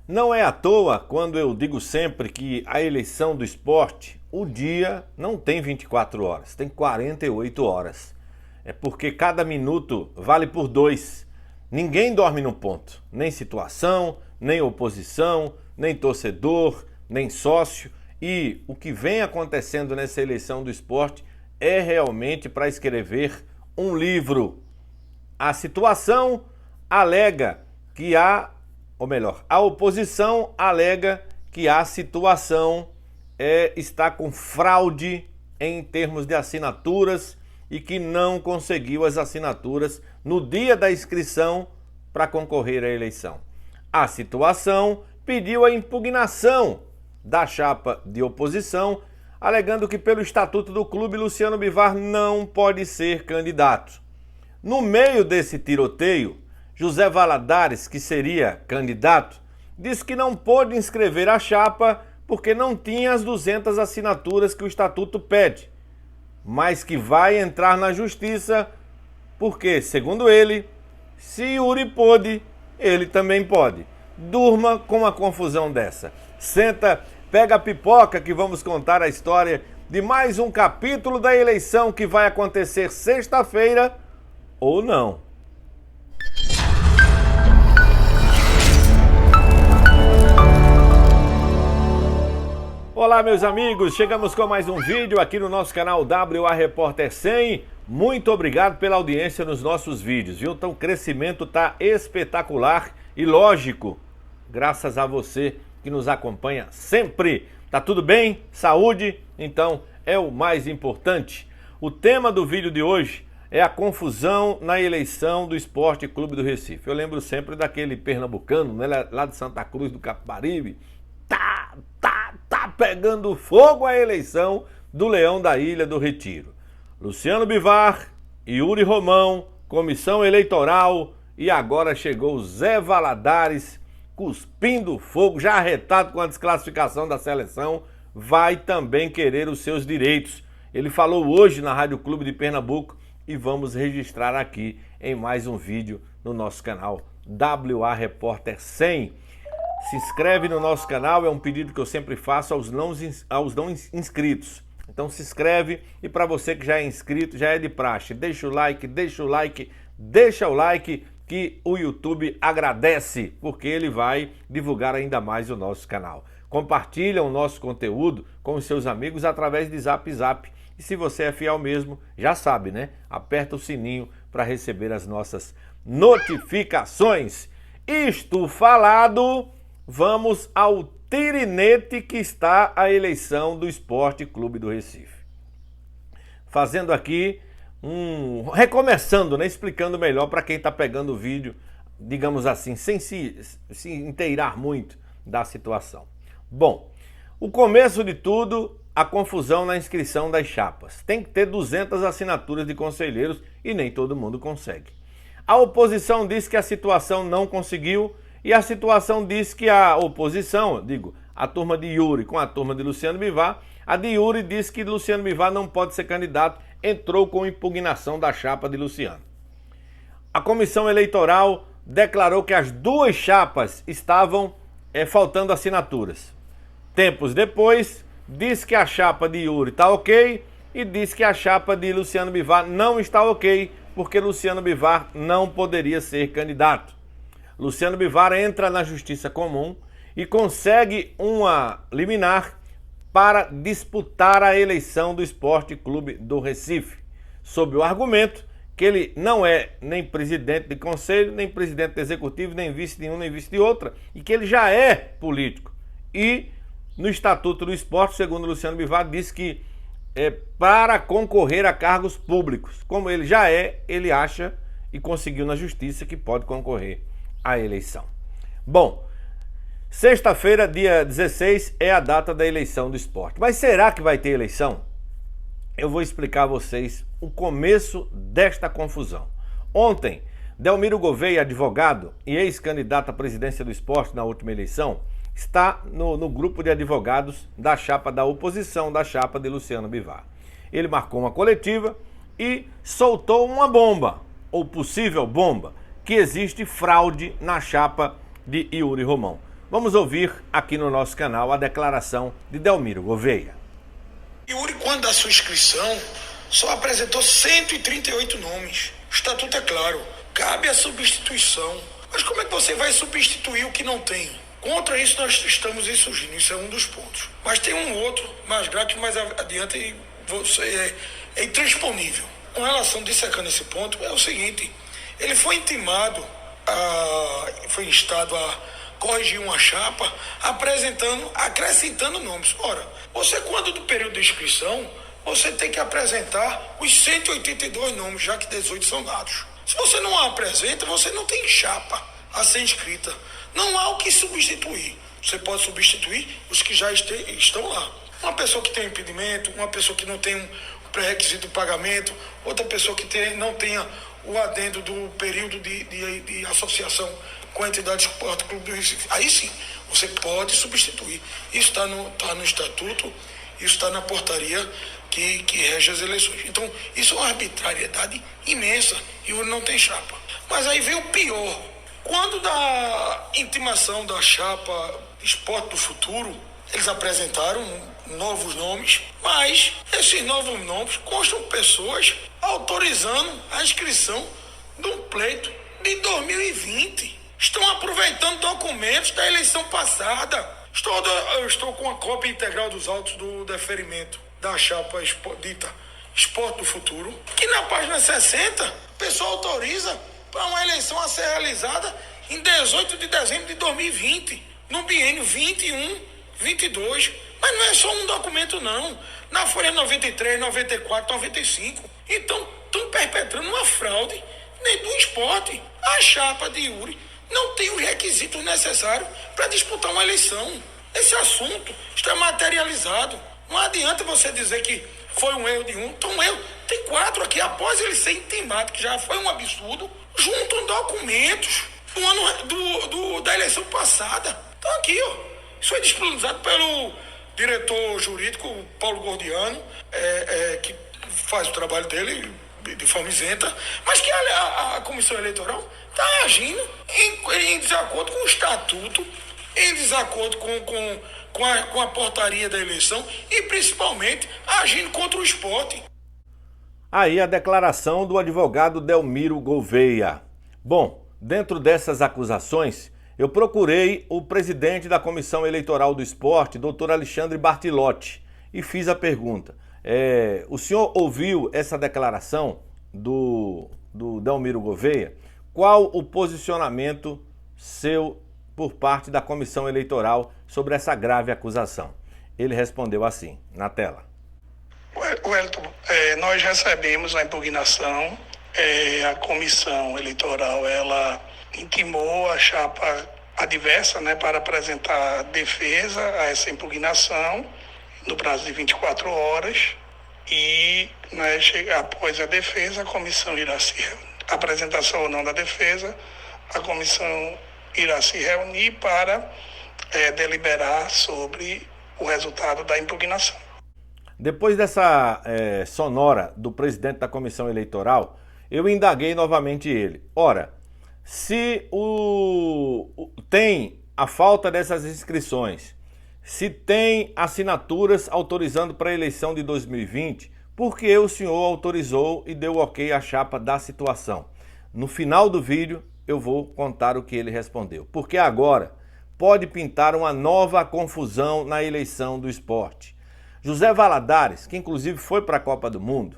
Não é à toa quando eu digo sempre que a eleição do esporte, o dia não tem 24 horas, tem 48 horas. É porque cada minuto vale por dois. Ninguém dorme no ponto, nem situação, nem oposição, nem torcedor, nem sócio. E o que vem acontecendo nessa eleição do esporte é realmente para escrever um livro. A situação alega que a oposição alega que a situação está com fraude em termos de assinaturas e que não conseguiu as assinaturas no dia da inscrição para concorrer à eleição. A situação pediu a impugnação da chapa de oposição, alegando que pelo estatuto do clube Luciano Bivar não pode ser candidato. No meio desse tiroteio, José Valadares, que seria candidato, disse que não pôde inscrever a chapa porque não tinha as 200 assinaturas que o estatuto pede, mas que vai entrar na justiça porque, segundo ele, se Yuri pôde, ele também pode. Durma com uma confusão dessa. Senta, pega a pipoca que vamos contar a história de mais um capítulo da eleição que vai acontecer sexta-feira ou não. Olá, meus amigos, chegamos com mais um vídeo aqui no nosso canal WA Repórter 100. Muito obrigado pela audiência nos nossos vídeos, viu? Então o crescimento tá espetacular e lógico, graças a você que nos acompanha sempre. Tá tudo bem? Saúde? Então é o mais importante. O tema do vídeo de hoje é a confusão na eleição do Esporte Clube do Recife. Eu lembro sempre daquele pernambucano, né, lá de Santa Cruz do Capibaribe. Tá pegando fogo a eleição do Leão da Ilha do Retiro. Luciano Bivar, Yuri Romão, comissão eleitoral e agora chegou Zé Valadares cuspindo fogo, já arretado com a desclassificação da seleção, vai também querer os seus direitos. Ele falou hoje na Rádio Clube de Pernambuco e vamos registrar aqui em mais um vídeo no nosso canal WA Repórter 100. Se inscreve no nosso canal, é um pedido que eu sempre faço aos não inscritos. Então se inscreve e para você que já é inscrito, já é de praxe, deixa o like que o YouTube agradece, porque ele vai divulgar ainda mais o nosso canal. Compartilha o nosso conteúdo com os seus amigos através de Zap Zap. E se você é fiel mesmo, já sabe, né? Aperta o sininho para receber as nossas notificações. Isto falado, vamos ao tirinete que está a eleição do Esporte Clube do Recife. Fazendo aqui recomeçando, né? Explicando melhor para quem está pegando o vídeo, digamos assim, sem se inteirar muito da situação. Bom, o começo de tudo, a confusão na inscrição das chapas. Tem que ter 200 assinaturas de conselheiros e nem todo mundo consegue. A oposição diz que a situação não conseguiu e a situação diz que a oposição, a turma de Yuri com a turma de Luciano Bivar, a de Yuri diz que Luciano Bivar não pode ser candidato, entrou com impugnação da chapa de Luciano. A comissão eleitoral declarou que as duas chapas estavam faltando assinaturas. Tempos depois, diz que a chapa de Yuri está ok e diz que a chapa de Luciano Bivar não está ok, porque Luciano Bivar não poderia ser candidato. Luciano Bivar entra na Justiça Comum e consegue uma liminar para disputar a eleição do Esporte Clube do Recife, sob o argumento que ele não é nem presidente de conselho, nem presidente executivo, nem vice de um, nem vice de outra, e que ele já é político. E no Estatuto do Esporte, segundo Luciano Bivar, diz que para concorrer a cargos públicos, como ele já é, ele acha e conseguiu na Justiça que pode concorrer à eleição. Bom, sexta-feira, dia 16, é a data da eleição do esporte. Mas será que vai ter eleição? Eu vou explicar a vocês o começo desta confusão. Ontem, Delmiro Gouveia, advogado e ex-candidato à presidência do esporte na última eleição, está no grupo de advogados da chapa da oposição, da chapa de Luciano Bivar. Ele marcou uma coletiva e soltou uma bomba, ou possível bomba, que existe fraude na chapa de Yuri Romão. Vamos ouvir aqui no nosso canal a declaração de Delmiro Gouveia. Yuri, quando da sua inscrição, só apresentou 138 nomes. O estatuto é claro, cabe a substituição. Mas como é que você vai substituir o que não tem? Contra isso nós estamos insurgindo, isso é um dos pontos. Mas tem um outro, mais grave, que mais adiante você é intransponível. Com relação, dissecando esse ponto, é o seguinte: ele foi intimado, foi instado a corrigir uma chapa, acrescentando nomes. Ora, você, quando do período de inscrição, você tem que apresentar os 182 nomes, já que 18 são dados. Se você não a apresenta, você não tem chapa a ser inscrita. Não há o que substituir. Você pode substituir os que já estão lá. Uma pessoa que tem um impedimento, uma pessoa que não tem um pré-requisito de pagamento, outra pessoa que não tenha o adendo do período de associação com a entidade de esporte Clube do Recife. Aí sim, você pode substituir. Isso está no estatuto, isso está na portaria que rege as eleições. Então, isso é uma arbitrariedade imensa e não tem chapa. Mas aí vem o pior. Quando da intimação da chapa Esporte do Futuro, eles apresentaram novos nomes, mas esses novos nomes constam pessoas autorizando a inscrição de um pleito de 2020. Estão aproveitando documentos da eleição passada. Eu estou com a cópia integral dos autos do deferimento da chapa dita Esporte do Futuro, que na página 60, o pessoal autoriza para uma eleição a ser realizada em 18 de dezembro de 2020, no biênio 21-22. Mas não é só um documento, não. Na folha 93, 94, 95. Então, estão perpetrando uma fraude dentro do esporte. A chapa de Yuri não tem os requisitos necessários para disputar uma eleição. Esse assunto está materializado. Não adianta você dizer que foi um erro de um. Então, um erro. Tem 4 aqui, após ele ser intimado, que já foi um absurdo, juntam documentos do ano da eleição passada. Então, aqui, ó, isso foi disponibilizado pelo diretor jurídico, Paulo Gordiano, que faz o trabalho dele de forma isenta, mas que a comissão eleitoral está agindo em desacordo com o estatuto, em desacordo com a portaria da eleição e principalmente agindo contra o esporte. Aí a declaração do advogado Delmiro Gouveia. Bom, dentro dessas acusações, eu procurei o presidente da Comissão Eleitoral do Esporte, doutor Alexandre Bartilotti, e fiz a pergunta. O senhor ouviu essa declaração do Delmiro Gouveia? Qual o posicionamento seu por parte da Comissão Eleitoral sobre essa grave acusação? Ele respondeu assim, na tela. Wellington, nós recebemos a impugnação, a Comissão Eleitoral, ela intimou a chapa adversa, para apresentar defesa a essa impugnação no prazo de 24 horas e, após a defesa, a comissão irá se reunir. Apresentação ou não da defesa, a comissão irá se reunir para deliberar sobre o resultado da impugnação. Depois dessa sonora do presidente da comissão eleitoral, eu indaguei novamente ele. Ora, se tem a falta dessas inscrições, se tem assinaturas autorizando para a eleição de 2020, por que o senhor autorizou e deu ok à chapa da situação? No final do vídeo eu vou contar o que ele respondeu. Porque agora pode pintar uma nova confusão na eleição do esporte. José Valadares, que inclusive foi para a Copa do Mundo,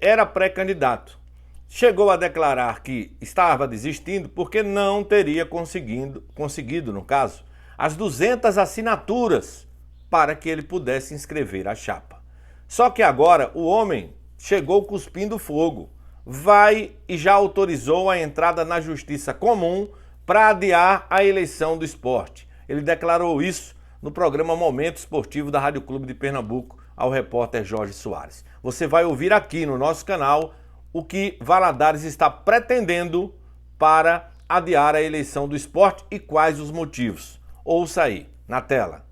era pré-candidato. Chegou a declarar que estava desistindo porque não teria conseguido, no caso, as 200 assinaturas para que ele pudesse inscrever a chapa. Só que agora o homem chegou cuspindo fogo, vai e já autorizou a entrada na Justiça Comum para adiar a eleição do esporte. Ele declarou isso no programa Momento Esportivo da Rádio Clube de Pernambuco ao repórter Jorge Soares. Você vai ouvir aqui no nosso canal o que Valadares está pretendendo para adiar a eleição do esporte e quais os motivos. Ouça aí, na tela.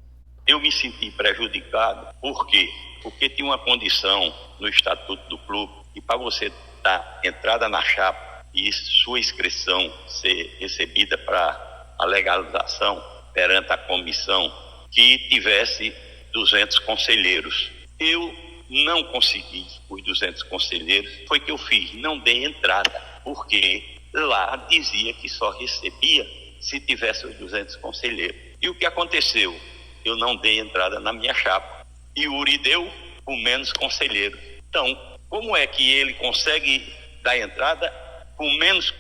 Eu me senti prejudicado, por quê? Porque tinha uma condição no Estatuto do Clube e para você dar entrada na chapa e sua inscrição ser recebida para a legalização, perante a comissão que tivesse 200 conselheiros. Eu não consegui os 200 conselheiros, foi que eu fiz, não dei entrada, porque lá dizia que só recebia se tivesse os 200 conselheiros. E o que aconteceu? Eu não dei entrada na minha chapa. Yuri deu com menos conselheiros. Então, como é que ele consegue dar entrada com menos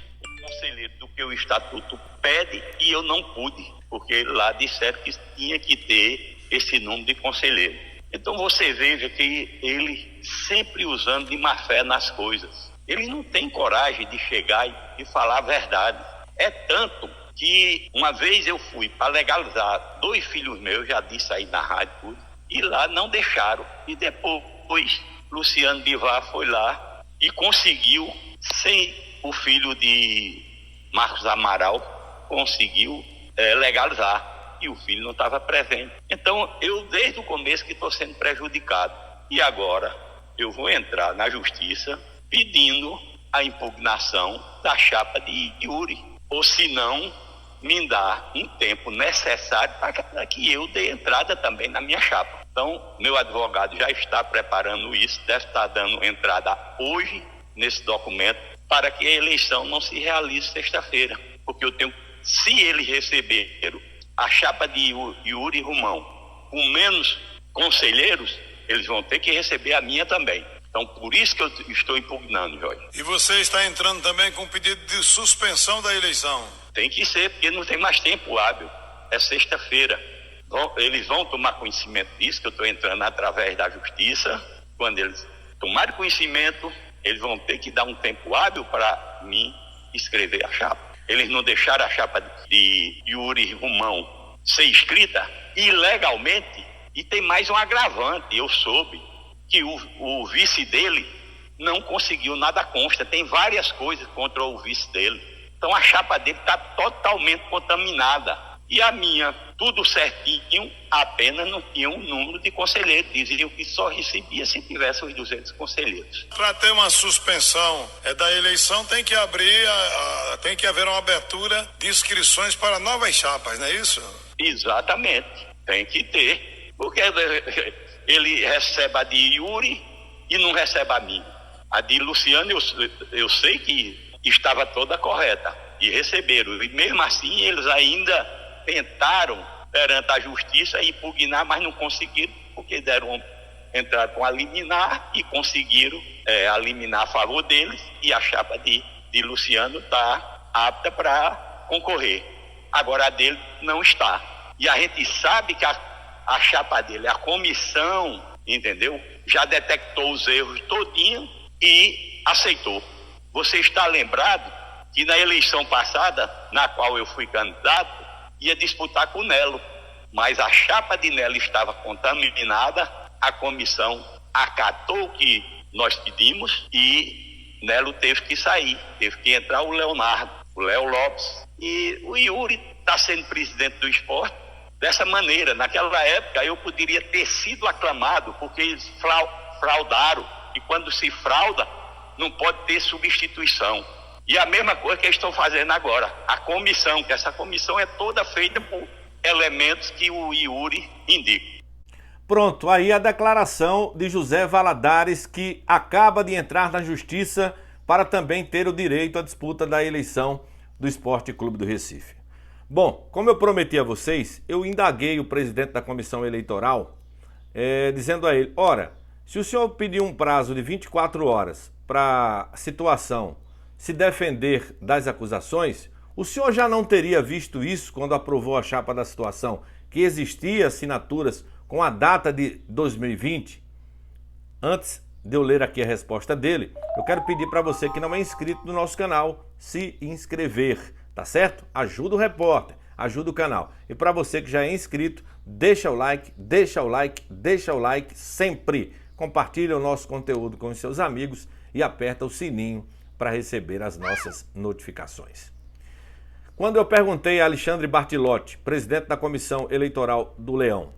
conselheiros do que o estatuto pede e eu não pude? Porque lá disseram que tinha que ter esse número de conselheiros. Então você veja que ele sempre usando de má fé nas coisas. Ele não tem coragem de chegar e falar a verdade. É tanto que uma vez eu fui para legalizar 2 filhos meus, já disse aí na rádio tudo, e lá não deixaram. E depois Luciano Bivar foi lá e conseguiu, sem o filho de Marcos Amaral, conseguiu legalizar. E o filho não estava presente. Então, eu desde o começo que estou sendo prejudicado. E agora eu vou entrar na justiça pedindo a impugnação da chapa de Yuri. Ou se não, me dá um tempo necessário para que eu dê entrada também na minha chapa. Então, meu advogado já está preparando isso, deve estar dando entrada hoje nesse documento para que a eleição não se realize sexta-feira. Porque eu tenho, se ele receber a chapa de Yuri Romão com menos conselheiros, eles vão ter que receber a minha também. Então, por isso que eu estou impugnando, Jorge. E você está entrando também com um pedido de suspensão da eleição? Tem que ser, porque não tem mais tempo hábil. É sexta-feira. Eles vão tomar conhecimento disso, que eu estou entrando através da justiça. Quando eles tomarem conhecimento, eles vão ter que dar um tempo hábil para mim escrever a chapa. Eles não deixaram a chapa de Yuri Romão ser escrita ilegalmente. E tem mais um agravante. Eu soube que o vice dele não conseguiu nada consta. Tem várias coisas contra o vice dele. Então a chapa dele está totalmente contaminada. E a minha, tudo certinho, apenas não tinha um número de conselheiros. Diziam que só recebia se tivesse os 200 conselheiros. Para ter uma suspensão da eleição, tem que abrir, tem que haver uma abertura de inscrições para novas chapas, não é isso? Exatamente, tem que ter. Porque ele recebe a de Yuri e não recebe a minha. A de Luciano eu sei que estava toda correta e receberam. E mesmo assim eles ainda tentaram perante a justiça impugnar, mas não conseguiram, porque entraram com a liminar e conseguiram a liminar a favor deles, e a chapa de Luciano está apta para concorrer. Agora a dele não está. E a gente sabe que a chapa dele, a comissão, entendeu? Já detectou os erros todinho e aceitou. Você está lembrado que na eleição passada, na qual eu fui candidato, ia disputar com o Nelo, mas a chapa de Nelo estava contaminada, a comissão acatou o que nós pedimos e Nelo teve que sair, teve que entrar o Leonardo, o Léo Lopes, e o Yuri está sendo presidente do esporte dessa maneira. Naquela época eu poderia ter sido aclamado, porque eles fraudaram, e quando se frauda, não pode ter substituição. E a mesma coisa que eles estão fazendo agora, a comissão, que essa comissão é toda feita por elementos que o Yuri indica. Pronto, aí a declaração de José Valadares, que acaba de entrar na justiça para também ter o direito à disputa da eleição do Esporte Clube do Recife. Bom, como eu prometi a vocês, eu indaguei o presidente da comissão eleitoral, dizendo a ele, ora, se o senhor pedir um prazo de 24 horas para a situação se defender das acusações, o senhor já não teria visto isso quando aprovou a chapa da situação, que existia assinaturas com a data de 2020? Antes de eu ler aqui a resposta dele, eu quero pedir para você que não é inscrito no nosso canal, se inscrever, tá certo? Ajuda o repórter, ajuda o canal. E para você que já é inscrito, deixa o like, deixa o like, deixa o like sempre. Compartilha o nosso conteúdo com os seus amigos e aperta o sininho para receber as nossas notificações. Quando eu perguntei a Alexandre Bartilotti, presidente da Comissão Eleitoral do Leão,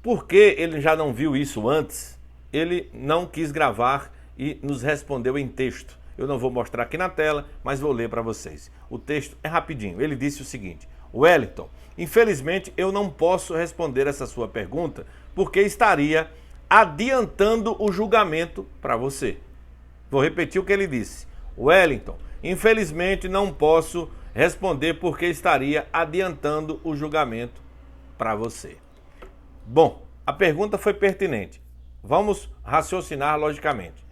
por que ele já não viu isso antes, ele não quis gravar e nos respondeu em texto. Eu não vou mostrar aqui na tela, mas vou ler para vocês. O texto é rapidinho. Ele disse o seguinte: Wellington, infelizmente eu não posso responder essa sua pergunta porque estaria adiantando o julgamento para você. Vou repetir o que ele disse. Wellington, infelizmente não posso responder porque estaria adiantando o julgamento para você. Bom, a pergunta foi pertinente. Vamos raciocinar logicamente.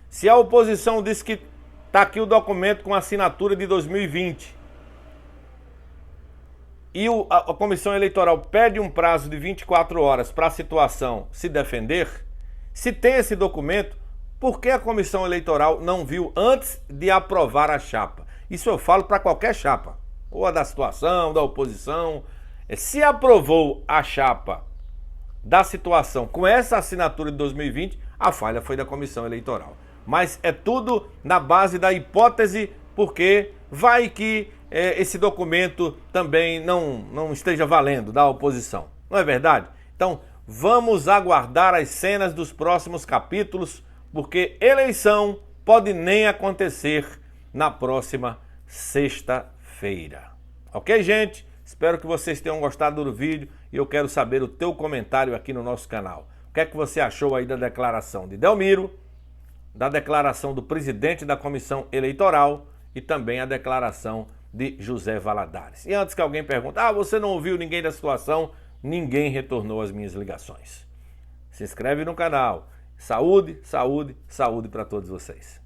Se a oposição diz que está aqui o documento com assinatura de 2020 e a Comissão Eleitoral pede um prazo de 24 horas para a situação se defender, se tem esse documento, por que a Comissão Eleitoral não viu antes de aprovar a chapa? Isso eu falo para qualquer chapa, ou a da situação, da oposição. Se aprovou a chapa da situação com essa assinatura de 2020, a falha foi da Comissão Eleitoral. Mas é tudo na base da hipótese, porque vai que esse documento também não esteja valendo da oposição. Não é verdade? Então, vamos aguardar as cenas dos próximos capítulos, porque eleição pode nem acontecer na próxima sexta-feira. Ok, gente? Espero que vocês tenham gostado do vídeo e eu quero saber o teu comentário aqui no nosso canal. O que é que você achou aí da declaração de Delmiro, da declaração do presidente da Comissão Eleitoral e também a declaração de José Valadares. E antes que alguém pergunte, você não ouviu ninguém da situação? Ninguém retornou as minhas ligações. Se inscreve no canal. Saúde, saúde, saúde para todos vocês.